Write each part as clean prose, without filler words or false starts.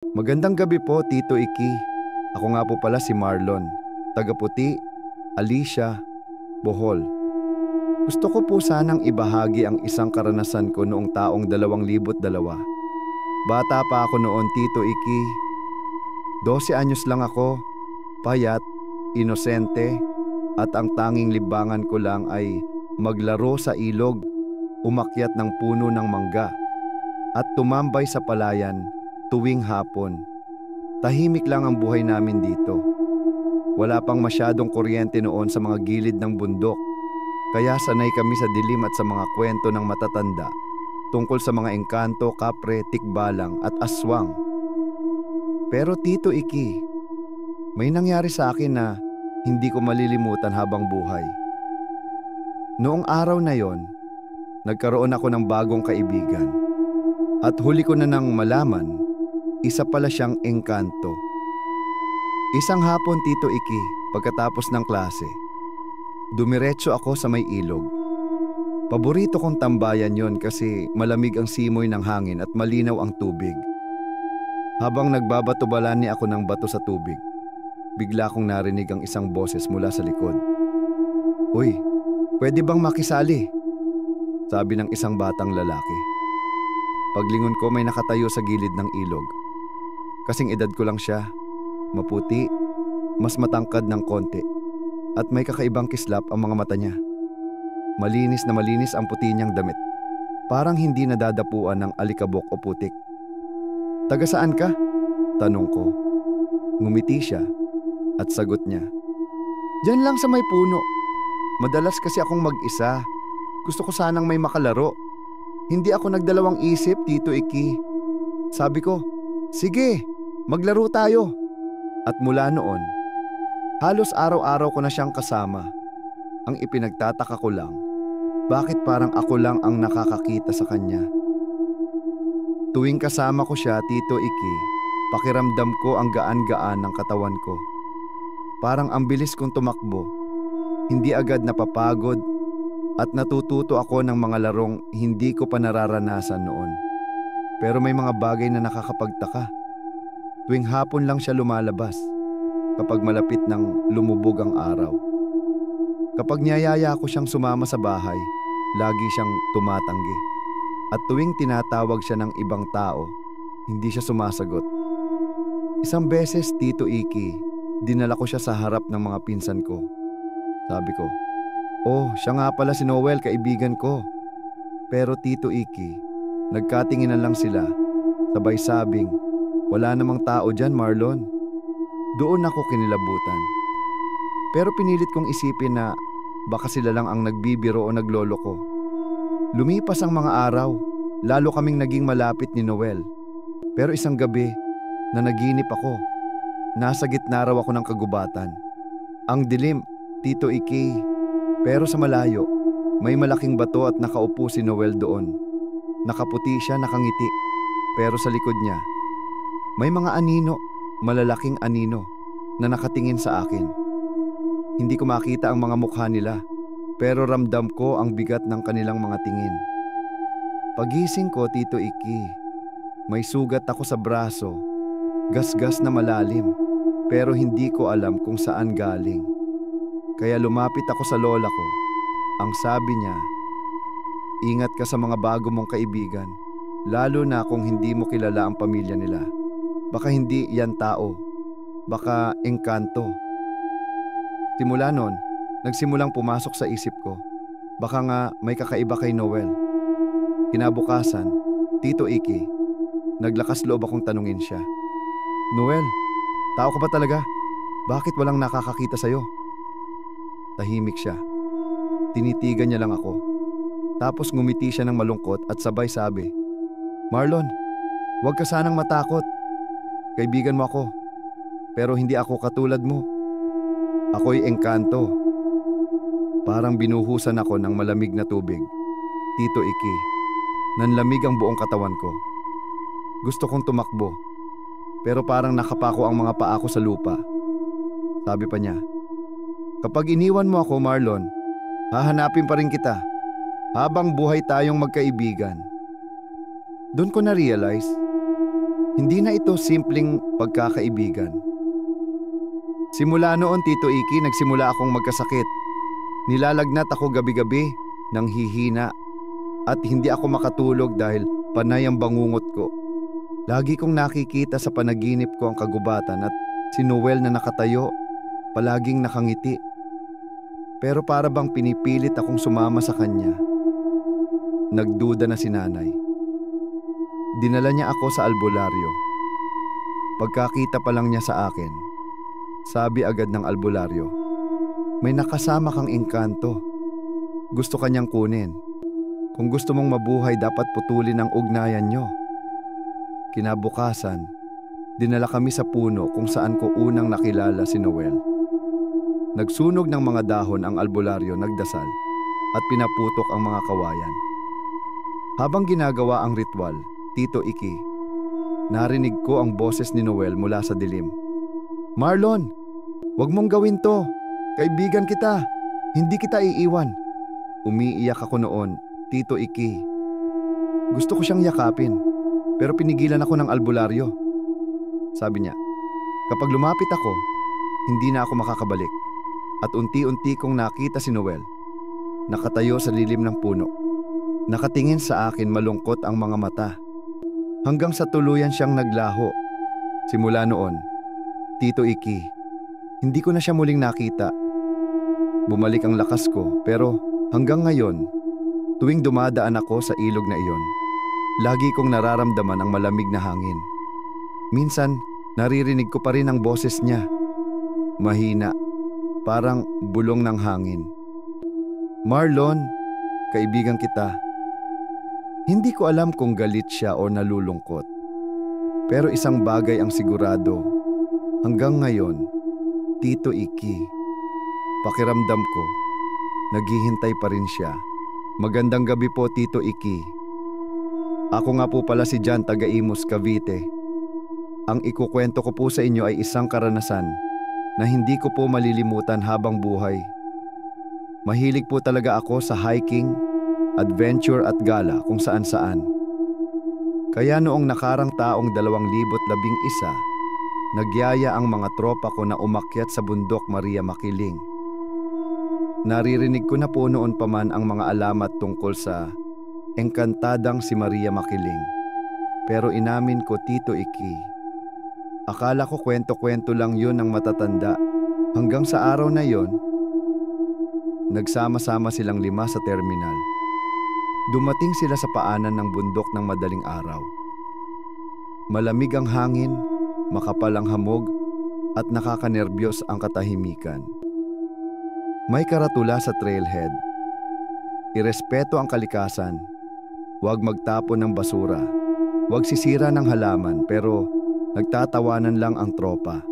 Magandang gabi po, Tito Iki. Ako nga po pala si Marlon, taga-Puti, Alicia, Bohol. Gusto ko po sanang ibahagi ang isang karanasan ko noong taong 2002. Bata pa ako noon, Tito Iki. 12 anyos lang ako, payat, inosente, at ang tanging libangan ko lang ay maglaro sa ilog, umakyat ng puno ng mangga, at tumambay sa palayan tuwing hapon. Tahimik lang ang buhay namin dito. Wala pang masyadong kuryente noon sa mga gilid ng bundok, kaya sanay kami sa dilim at sa mga kwento ng matatanda tungkol sa mga engkanto, kapre, tikbalang at aswang. Pero Tito Iki, may nangyari sa akin na hindi ko malilimutan habang buhay. Noong araw na yon, nagkaroon ako ng bagong kaibigan. At huli ko na nang malaman, isa pala siyang engkanto. Isang hapon, Tito Iki, pagkatapos ng klase, dumiretso ako sa may ilog. Paborito kong tambayan yon kasi malamig ang simoy ng hangin at malinaw ang tubig. Habang nagbabato-balani ako ng bato sa tubig, bigla kong narinig ang isang boses mula sa likod. "Uy, pwede bang makisali?" Sabi ng isang batang lalaki. Paglingon ko, may nakatayo sa gilid ng ilog. Kasing edad ko lang siya, maputi, mas matangkad ng konti, at may kakaibang kislap ang mga mata niya. Malinis na malinis ang puti niyang damit, parang hindi nadadapuan ng alikabok o putik. "Taga saan ka?" tanong ko. Ngumiti siya at sagot niya, "Diyan lang sa may puno. Madalas kasi akong mag-isa. Gusto ko sanang may makalaro. Hindi ako nagdalawang isip, Tito Iki. Sabi ko, sige, maglaro tayo." At mula noon, halos araw-araw ko na siyang kasama. Ang ipinagtataka ko lang, bakit parang ako lang ang nakakakita sa kanya? Tuwing kasama ko siya, Tito Iki, pakiramdam ko ang gaan-gaan ng katawan ko. Parang ang bilis kong tumakbo. Hindi agad napapagod at natututo ako ng mga larong hindi ko pa nararanasan noon. Pero may mga bagay na nakakapagtaka. Tuwing hapon lang siya lumalabas, kapag malapit ng lumubog ang araw. Kapag niyayaya ko siyang sumama sa bahay, lagi siyang tumatanggi. At tuwing tinatawag siya ng ibang tao, hindi siya sumasagot. Isang beses, Tito Iki, dinala ko siya sa harap ng mga pinsan ko. Sabi ko, "Oh, siya nga pala si Noel, kaibigan ko." Pero Tito Iki, nagkatinginan lang sila, sabay sabing, "Wala namang tao dyan, Marlon." Doon ako kinilabutan. Pero pinilit kong isipin na baka sila lang ang nagbibiro o nagloloko. Lumipas ang mga araw, lalo kaming naging malapit ni Noel. Pero isang gabi, nanaginip ako. Nasa gitna raw ako ng kagubatan. Ang dilim, Tito Iki. Pero sa malayo, may malaking bato at nakaupo si Noel doon. Nakaputi siya, nakangiti. Pero sa likod niya, may mga anino, malalaking anino, na nakatingin sa akin. Hindi ko makita ang mga mukha nila, pero ramdam ko ang bigat ng kanilang mga tingin. Pagising ko, Tito Iki, may sugat ako sa braso, gasgas na malalim, pero hindi ko alam kung saan galing. Kaya lumapit ako sa lola ko. Ang sabi niya, "Ingat ka sa mga bago mong kaibigan, lalo na kung hindi mo kilala ang pamilya nila. Baka hindi yan tao, baka engkanto." Simula noon, nagsimulang pumasok sa isip ko, baka nga may kakaiba kay Noel. Kinabukasan, Tito Iki, naglakas loob akong tanungin siya, "Noel, tao ka ba talaga? Bakit walang nakakakita sa'yo?" Tahimik siya. Tinitigan niya lang ako. Tapos ngumiti siya ng malungkot at sabay sabi, "Marlon, huwag ka sanang matakot. Kaibigan mo ako, pero hindi ako katulad mo. Ako'y engkanto." Parang binuhusan ako ng malamig na tubig. Tito Iki, nanlamig ang buong katawan ko. Gusto kong tumakbo, pero parang nakapako ang mga paa ko sa lupa. Sabi pa niya, "Kapag iniwan mo ako, Marlon, hahanapin pa rin kita. Habang buhay tayong magkaibigan." Doon ko na-realize, Hindi na ito simpleng pagkakaibigan. Simula noon, Tito Iki, nagsimula akong magkasakit. Nilalagnat ako gabi-gabi ng hihina at hindi ako makatulog dahil panay ang bangungot ko. Lagi kong nakikita sa panaginip ko ang kagubatan at si Noel na nakatayo, palaging nakangiti. Pero para bang pinipilit akong sumama sa kanya. Nagduda na si nanay. Dinala niya ako sa albularyo. Pagkakita pa lang niya sa akin, sabi agad ng albularyo, "May nakasama kang engkanto. Gusto kanyang kunin. Kung gusto mong mabuhay, dapat putulin ang ugnayan nyo." Kinabukasan, dinala kami sa puno kung saan ko unang nakilala si Noel. Nagsunog ng mga dahon ang albularyo, nagdasal, at pinaputok ang mga kawayan. Habang ginagawa ang ritual, Tito Iki, narinig ko ang boses ni Noel mula sa dilim. "Marlon, wag mong gawin to. Kaibigan kita. Hindi kita iiwan." Umiiyak ako noon, Tito Iki. Gusto ko siyang yakapin, pero pinigilan ako ng albularyo. Sabi niya, kapag lumapit ako, hindi na ako makakabalik. At unti-unti kong nakita si Noel, nakatayo sa lilim ng puno. Nakatingin sa akin, malungkot ang mga mata. Hanggang sa tuluyan siyang naglaho. Simula noon, Tito Iki, hindi ko na siya muling nakita. Bumalik ang lakas ko, pero hanggang ngayon, tuwing dumadaan ako sa ilog na iyon, lagi kong nararamdaman ang malamig na hangin. Minsan, naririnig ko pa rin ang boses niya. Mahina, parang bulong ng hangin. "Marlon, kaibigan kita." Hindi ko alam kung galit siya o nalulungkot. Pero isang bagay ang sigurado, hanggang ngayon, Tito Iki, pakiramdam ko, naghihintay pa rin siya. Magandang gabi po, Tito Iki. Ako nga po pala si John, taga Imus, Cavite. Ang ikukwento ko po sa inyo ay isang karanasan na hindi ko po malilimutan habang buhay. Mahilig po talaga ako sa hiking, adventure at gala kung saan-saan. Kaya noong nakarang taong 2011, nagyaya ang mga tropa ko na umakyat sa bundok Maria Makiling. Naririnig ko na po noon pa man ang mga alamat tungkol sa engkantadang si Maria Makiling. Pero inamin ko, Tito Iki, akala ko kwento-kwento lang yun ng matatanda. Hanggang sa araw na yon, nagsama-sama silang 5 sa terminal. Dumating sila sa paanan ng bundok ng madaling araw. Malamig ang hangin, makapal ang hamog, at nakakanerbiyos ang katahimikan. May karatula sa trailhead. Irespeto ang kalikasan. Huwag magtapon ng basura. Huwag sisira ng halaman, pero nagtatawanan lang ang tropa.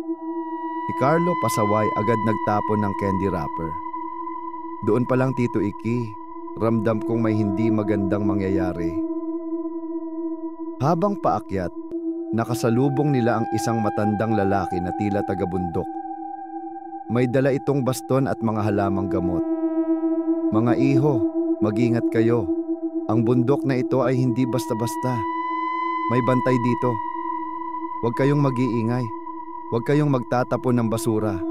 Si Carlo pasaway, agad nagtapon ng candy wrapper. Doon pa lang, Tito Iki, ramdam kong may hindi magandang mangyayari. Habang paakyat, nakasalubong nila ang isang matandang lalaki na tila taga-bundok. May dala itong baston at mga halamang gamot. "Mga iho, mag-ingat kayo. Ang bundok na ito ay hindi basta-basta. May bantay dito. Huwag kayong mag-iingay. Huwag kayong magtatapon ng basura.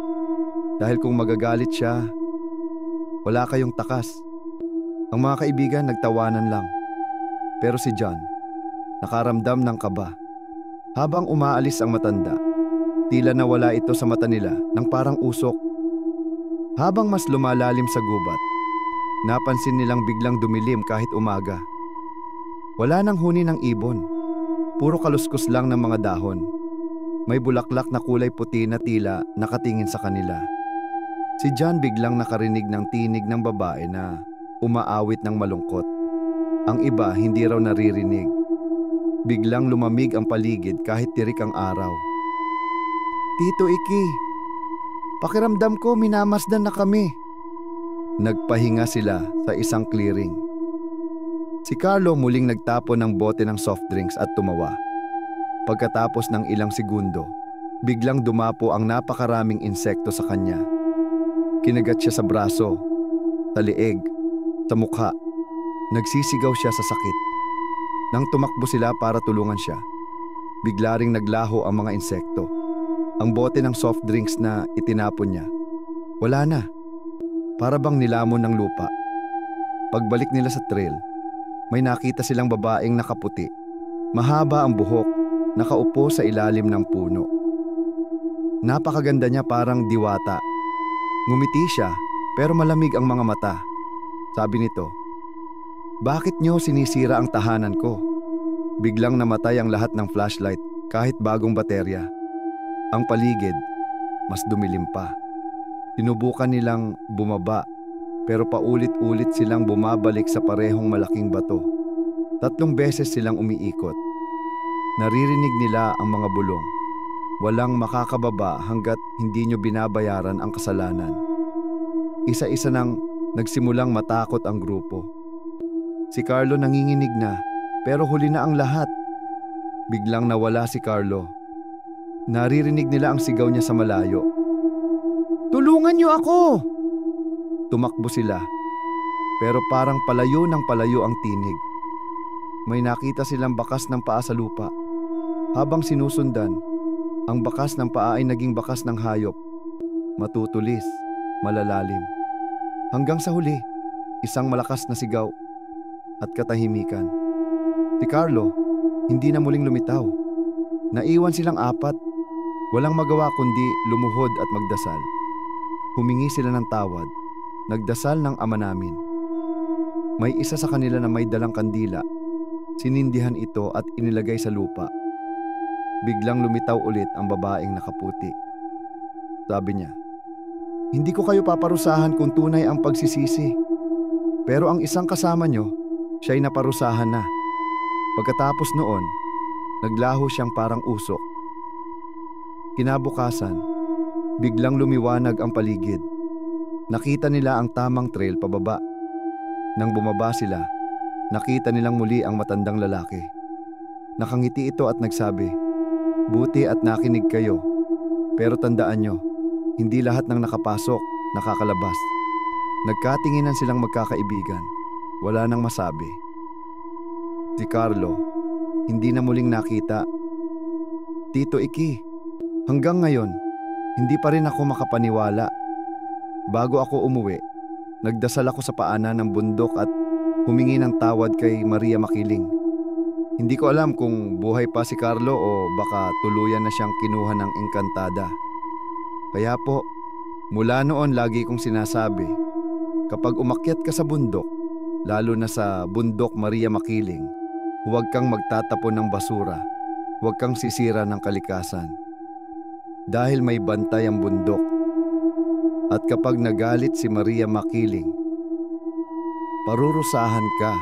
Dahil kung magagalit siya, wala kayong takas." Ang mga kaibigan nagtawanan lang. Pero si John, nakaramdam ng kaba. Habang umaalis ang matanda, tila nawala ito sa mata nila ng parang usok. Habang mas lumalalim sa gubat, napansin nilang biglang dumilim kahit umaga. Wala nang huni ng ibon. Puro kaluskos lang ng mga dahon. May bulaklak na kulay puti na tila nakatingin sa kanila. Si John biglang nakarinig ng tinig ng babae na umaawit ng malungkot. Ang iba hindi raw naririnig. Biglang lumamig ang paligid kahit tirik ang araw. "Tito Iki, pakiramdam ko minamasdan na kami." Nagpahinga sila sa isang clearing. Si Carlo muling nagtapon ng bote ng soft drinks at tumawa. Pagkatapos ng ilang segundo, biglang dumapo ang napakaraming insekto sa kanya. Kinagat siya sa braso, sa leeg, sa mukha. Nagsisigaw siya sa sakit. Nang tumakbo sila para tulungan siya, Bigla ring naglaho ang mga insekto. Ang bote ng soft drinks na itinapon niya, wala na. Para bang nilamon ng lupa. Pagbalik nila sa trail, may nakita silang babaeng nakaputi. Mahaba ang buhok, nakaupo sa ilalim ng puno. Napakaganda niya, parang diwata. Ngumiti siya, pero malamig ang mga mata. Sabi nito, "Bakit niyo sinisira ang tahanan ko?" Biglang namatay ang lahat ng flashlight kahit bagong baterya. Ang paligid, mas dumilim pa. Sinubukan nilang bumaba, pero paulit-ulit silang bumabalik sa parehong malaking bato. 3 beses silang umiikot. Naririnig nila ang mga bulong. Walang makakababa hanggat hindi nyo binabayaran ang kasalanan. Isa-isa nang nagsimulang matakot ang grupo. Si Carlo nanginginig na, pero huli na ang lahat. Biglang nawala si Carlo. Naririnig nila ang sigaw niya sa malayo. "Tulungan niyo ako!" Tumakbo sila, pero parang palayo ng palayo ang tinig. May nakita silang bakas ng paa sa lupa. Habang sinusundan, ang bakas ng paa ay naging bakas ng hayop. Matutulis, malalalim. Hanggang sa huli, isang malakas na sigaw at katahimikan. Si Carlo, hindi na muling lumitaw. Naiwan silang 4. Walang magawa kundi lumuhod at magdasal. Humingi sila ng tawad. Nagdasal ng Ama namin. May isa sa kanila na may dalang kandila. Sinindihan ito at inilagay sa lupa. Biglang lumitaw ulit ang babaeng nakaputi. Sabi niya, "Hindi ko kayo paparusahan kung tunay ang pagsisisi. Pero ang isang kasama nyo, siya'y naparusahan na." Pagkatapos noon, naglaho siyang parang usok. Kinabukasan, biglang lumiwanag ang paligid. Nakita nila ang tamang trail pababa. Nang bumaba sila, nakita nilang muli ang matandang lalaki. Nakangiti ito at nagsabi, "Buti at nakinig kayo. Pero tandaan nyo, hindi lahat ng nakapasok, nakakalabas." Nagkatinginan silang magkakaibigan. Wala nang masabi. Si Carlo, hindi na muling nakita. Tito Iki, hanggang ngayon, hindi pa rin ako makapaniwala. Bago ako umuwi, nagdasal ako sa paanan ng bundok at humingi ng tawad kay Maria Makiling. Hindi ko alam kung buhay pa si Carlo o baka tuluyan na siyang kinuha ng engkantada. Kaya po, mula noon lagi kong sinasabi, kapag umakyat ka sa bundok, lalo na sa bundok Maria Makiling, huwag kang magtatapon ng basura, huwag kang sisira ng kalikasan. Dahil may bantay ang bundok. At kapag nagalit si Maria Makiling, parurusahan ka